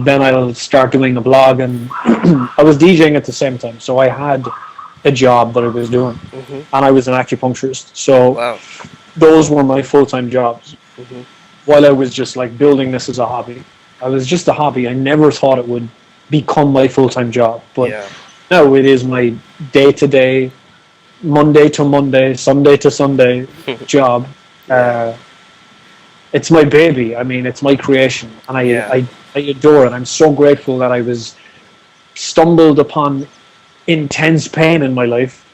B: then I'll start doing a blog. And I was DJing at the same time, so I had a job that I was doing, and I was an acupuncturist. So those were my full-time jobs. While I was just like building this as a hobby. I was just a hobby. I never thought it would become my full-time job, but now it is my day-to-day, Monday to Monday, Sunday to Sunday job. It's my baby. I mean, it's my creation, and I adore it. I'm so grateful that I was stumbled upon intense pain in my life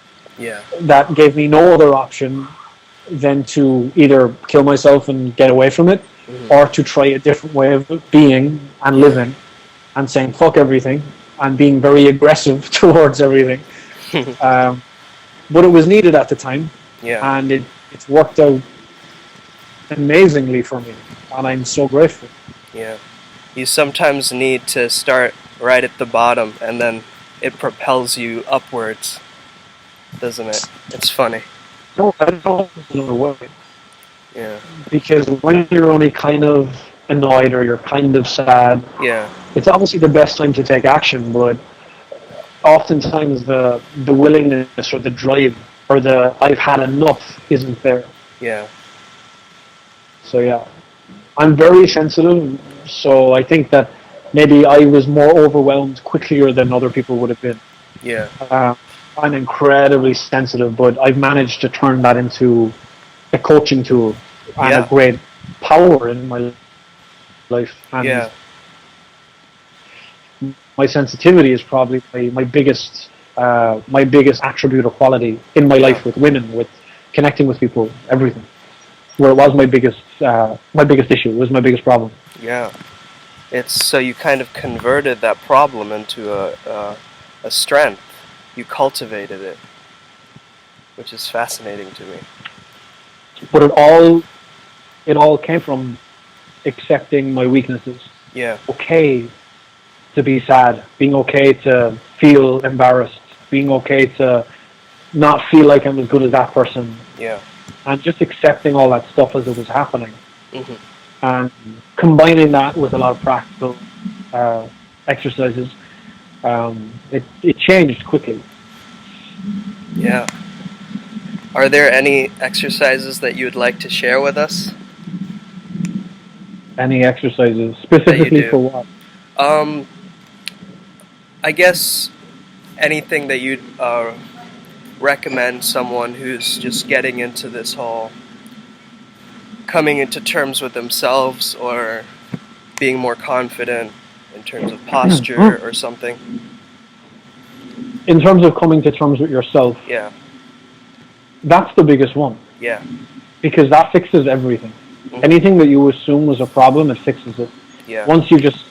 B: that gave me no other option than to either kill myself and get away from it, or to try a different way of being and living, and saying fuck everything and being very aggressive towards everything. But it was needed at the time, and it's worked out amazingly for me, and I'm so grateful.
A: You sometimes need to start right at the bottom, and then it propels you upwards, doesn't it? It's funny.
B: No, I don't know way. Because when you're only kind of annoyed or you're kind of sad, it's obviously the best time to take action, but oftentimes the willingness or the drive or the I've had enough isn't there. So I'm very sensitive, so I think that maybe I was more overwhelmed quicker than other people would have been. I'm incredibly sensitive, but I've managed to turn that into a coaching tool and a great power in my life. And my sensitivity is probably my biggest attribute or quality in my life with women, with connecting with people, everything. Where it was my biggest issue, it was my biggest problem.
A: Yeah. It's so you kind of converted that problem into a strength. You cultivated it, which is fascinating to me.
B: But it all came from accepting my weaknesses.
A: Yeah.
B: Okay to be sad, being okay to feel embarrassed, being okay to not feel like I'm as good as that person.
A: Yeah.
B: And just accepting all that stuff as it was happening.
A: Mm-hmm.
B: And combining that with a lot of practical exercises, it changed quickly.
A: Yeah. Are there any exercises that you would like to share with us?
B: Any exercises specifically for what?
A: I guess anything that you'd recommend someone who's just getting into this whole coming into terms with themselves or being more confident in terms of posture or something.
B: In terms of coming to terms with yourself,
A: yeah,
B: that's the biggest one.
A: Yeah.
B: Because that fixes everything. Mm-hmm. Anything that you assume was a problem, it fixes it.
A: Yeah.
B: Once you just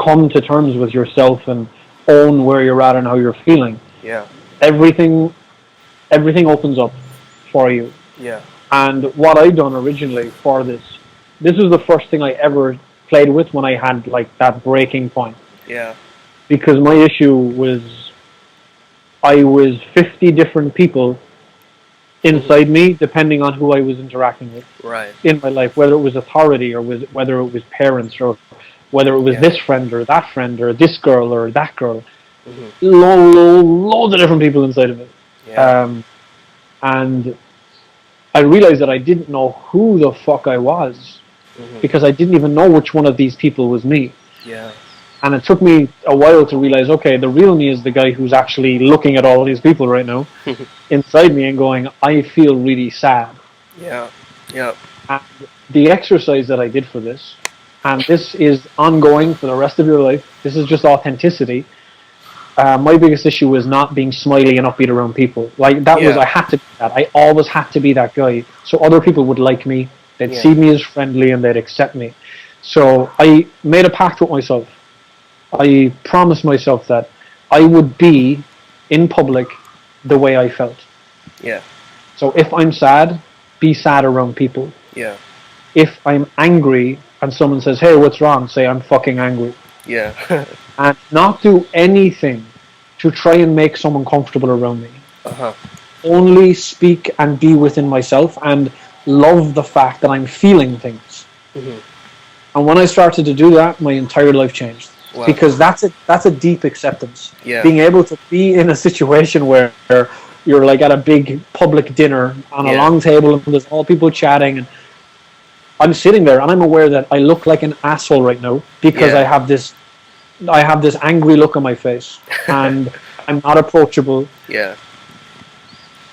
B: come to terms with yourself and own where you're at and how you're feeling,
A: yeah,
B: everything opens up for you.
A: Yeah.
B: And what I done originally for this was the first thing I ever played with when I had like that breaking point.
A: Yeah.
B: Because my issue was I was 50 different people inside me, depending on who I was interacting with in my life, whether it was authority or whether it was parents or whether it was this friend or this girl or that girl. Mm-hmm. Loads of different people inside of it. Yeah. And I realized that I didn't know who the fuck I was because I didn't even know which one of these people was me.
A: Yeah.
B: And it took me a while to realize, okay, the real me is the guy who's actually looking at all of these people right now inside me and going, I feel really sad.
A: Yeah. Yeah.
B: And the exercise that I did for this, and this is ongoing for the rest of your life, this is just authenticity. My biggest issue was not being smiley and upbeat around people. Like that was, I had to be that. I always had to be that guy. So other people would like me. They'd see me as friendly and they'd accept me. So I made a pact with myself. I promised myself that I would be in public the way I felt.
A: Yeah.
B: So if I'm sad, be sad around people.
A: Yeah.
B: If I'm angry and someone says, hey, what's wrong? Say, I'm fucking angry.
A: Yeah.
B: And not do anything to try and make someone comfortable around me.
A: Uh-huh.
B: Only speak and be within myself and love the fact that I'm feeling things. Mm-hmm. And when I started to do that, my entire life changed. Wow. Because that's a deep acceptance.
A: Yeah.
B: Being able to be in a situation where you're like at a big public dinner on a long table and there's all people chatting and I'm sitting there and I'm aware that I look like an asshole right now because I have this angry look on my face and I'm not approachable.
A: Yeah.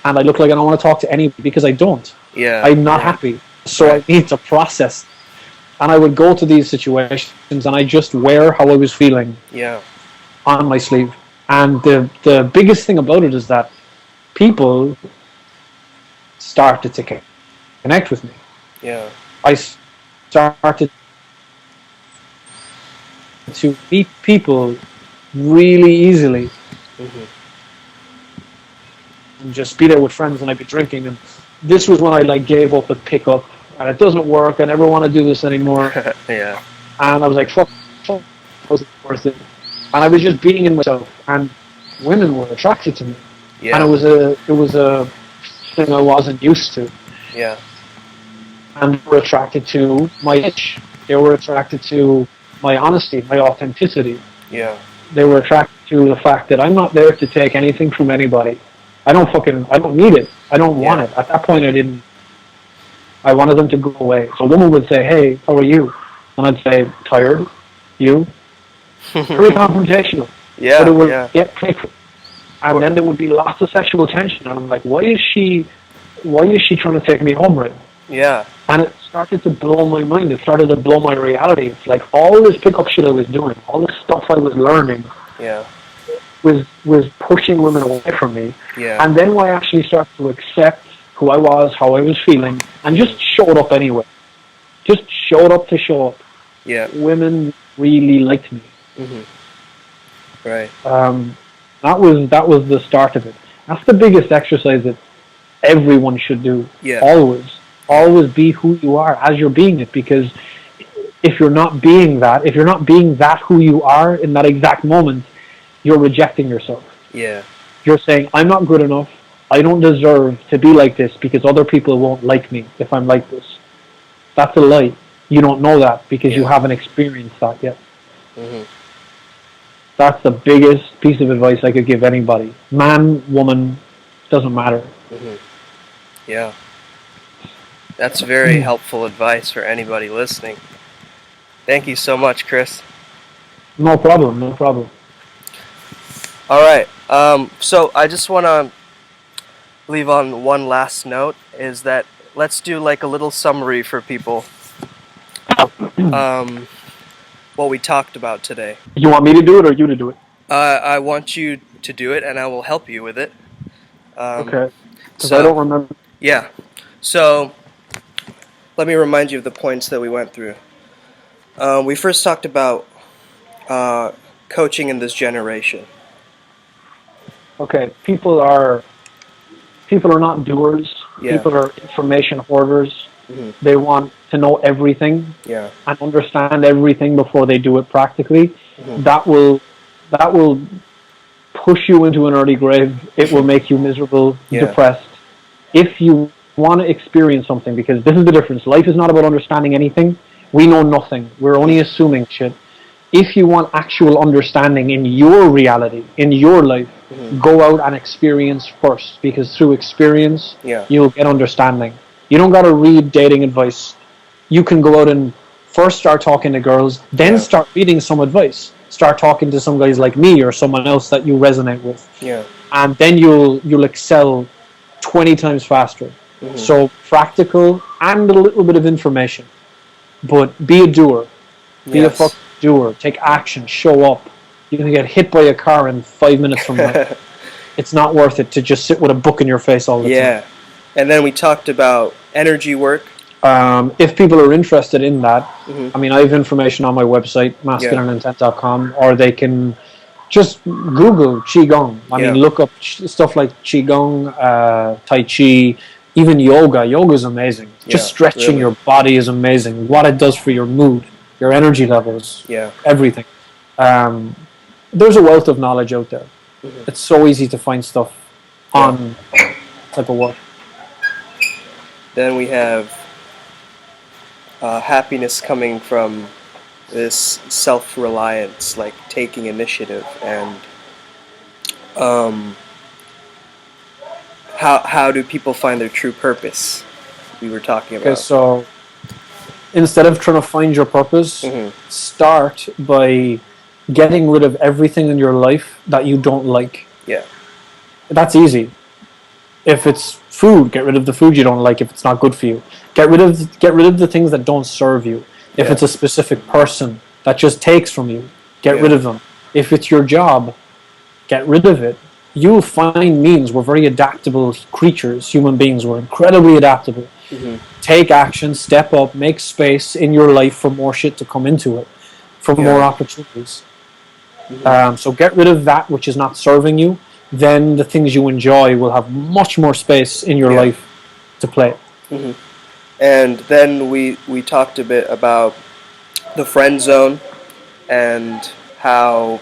B: And I look like I don't want to talk to anybody because I don't.
A: Yeah.
B: I'm not happy. So I need to process. And I would go to these situations and I just wear how I was feeling on my sleeve. And the biggest thing about it is that people started to connect with me.
A: Yeah.
B: I started to meet people really easily. Mm-hmm. And just be there with friends and I'd be drinking. And this was when I like gave up and pick up. And it doesn't work. I never want to do this anymore.
A: Yeah.
B: And I was like, fuck, it wasn't worth it. And I was just being in myself. And women were attracted to me. Yeah. And it was a thing I wasn't used to.
A: Yeah.
B: And they were attracted to my itch. They were attracted to my honesty, my authenticity.
A: Yeah.
B: They were attracted to the fact that I'm not there to take anything from anybody. I don't need it. I don't want it. At that point, I wanted them to go away. So a woman would say, hey, how are you? And I'd say, tired. You? Very confrontational.
A: Yeah.
B: But it would get quick. And then there would be lots of sexual tension. And I'm like, why is she trying to take me home right now?
A: Yeah.
B: And it started to blow my mind. It started to blow my reality. It's like all this pickup shit I was doing, all this stuff I was learning was pushing women away from me.
A: Yeah.
B: And then when I actually started to accept who I was, how I was feeling, and just showed up anyway. Just showed up to show up.
A: Yeah.
B: Women really liked me.
A: Right.
B: That was the start of it. That's the biggest exercise that everyone should do.
A: Yeah.
B: Always be who you are as you're being it, because if you're not being that who you are in that exact moment, you're rejecting yourself.
A: Yeah.
B: You're saying, I'm not good enough. I don't deserve to be like this because other people won't like me if I'm like this. That's a lie. You don't know that because you haven't experienced that yet. That's the biggest piece of advice I could give anybody. Man, woman, doesn't matter.
A: Yeah. That's very helpful advice for anybody listening. Thank you so much, Chris.
B: No problem, no problem.
A: All right. So I just want to leave on one last note, is that let's do like a little summary for people. What we talked about today.
B: You want me to do it or you to do it?
A: I want you to do it, and I will help you with it.
B: Okay. Because I don't remember.
A: Yeah. So let me remind you of the points that we went through. We first talked about coaching in this generation.
B: Okay. People are not doers.
A: Yeah.
B: People are information hoarders. They want to know everything and understand everything before they do it practically. That will push you into an early grave. It will make you miserable, depressed. If you want to experience something, because this is the difference. Life is not about understanding anything. We know nothing. We're only assuming shit. If you want actual understanding in your reality, in your life, go out and experience first, because through experience, you'll get understanding. You don't got to read dating advice. You can go out and first start talking to girls, then start reading some advice. Start talking to some guys like me or someone else that you resonate with. And then you'll excel 20 times faster. So practical and a little bit of information. But be a doer. Be a fucking doer. Take action. Show up. You can get hit by a car in 5 minutes from now. It's not worth it to just sit with a book in your face all the time.
A: And then we talked about energy work.
B: If people are interested in that, I mean, I have information on my website, masculineintent.com, or they can just Google Qigong. I mean, look up stuff like Qigong, Tai Chi, even yoga. Yoga is amazing. Just stretching your body is amazing. What it does for your mood, your energy levels, everything. There's a wealth of knowledge out there. It's so easy to find stuff on type of work.
A: Then we have happiness coming from this self-reliance, like taking initiative, and how do people find their true purpose? We were talking about.
B: Okay, so instead of trying to find your purpose, start by getting rid of everything in your life that you don't like. That's easy. If it's food, get rid of the food you don't like if it's not good for you. Get rid of the things that don't serve you. If it's a specific person that just takes from you, get rid of them. If it's your job, get rid of it. You'll find means. We're very adaptable creatures. Human beings, we're incredibly adaptable. Take action, step up, make space in your life for more shit to come into it, for more opportunities. So get rid of that which is not serving you. Then the things you enjoy will have much more space in your life to play.
A: And then we talked a bit about the friend zone and how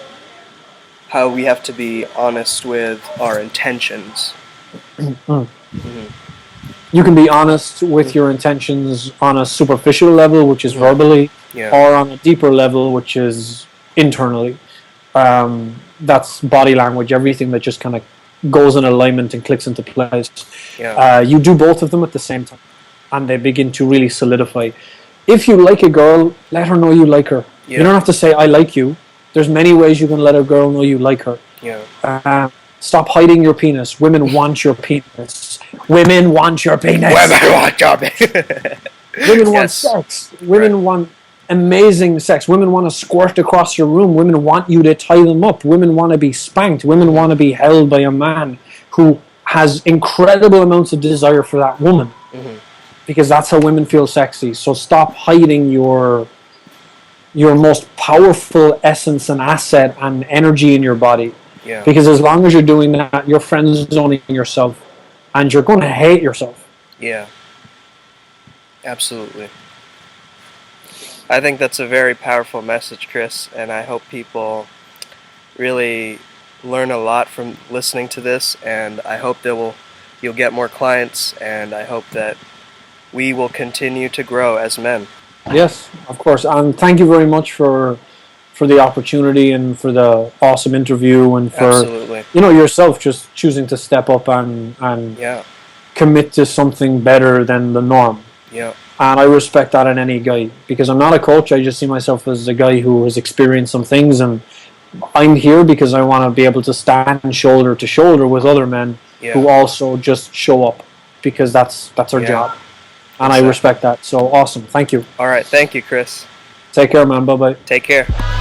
A: we have to be honest with our intentions.
B: You can be honest with your intentions on a superficial level, which is verbally, or on a deeper level, which is internally. That's body language, everything that just kind of goes in alignment and clicks into place. You do both of them at the same time, and they begin to really solidify. If you like a girl, let her know you like her. You don't have to say, I like you. There's many ways you can let a girl know you like her. Stop hiding your penis. Women want your penis. Women want your penis.
A: Women want your penis.
B: Women want sex. Women want amazing sex. Women want to squirt across your room. Women want you to tie them up. Women want to be spanked. Women want to be held by a man who has incredible amounts of desire for that woman,
A: Mm-hmm.
B: because that's how women feel sexy. So stop hiding your most powerful essence and asset and energy in your body.
A: Yeah.
B: Because as long as you're doing that, you're friend zoning yourself, and you're going to hate yourself.
A: Yeah. Absolutely. I think that's a very powerful message, Chris, and I hope people really learn a lot from listening to this, and I hope you'll get more clients, and I hope that we will continue to grow as men.
B: Yes, of course. And thank you very much for the opportunity and for the awesome interview, and for
A: Absolutely.
B: Yourself just choosing to step up and
A: yeah.
B: commit to something better than the norm.
A: Yeah.
B: And I respect that in any guy, because I'm not a coach. I just see myself as a guy who has experienced some things, and I'm here because I want to be able to stand shoulder to shoulder with other men who also just show up, because that's our job. And exactly. I respect that. So awesome. Thank you.
A: All right. Thank you, Chris.
B: Take care, man. Bye-bye.
A: Take care.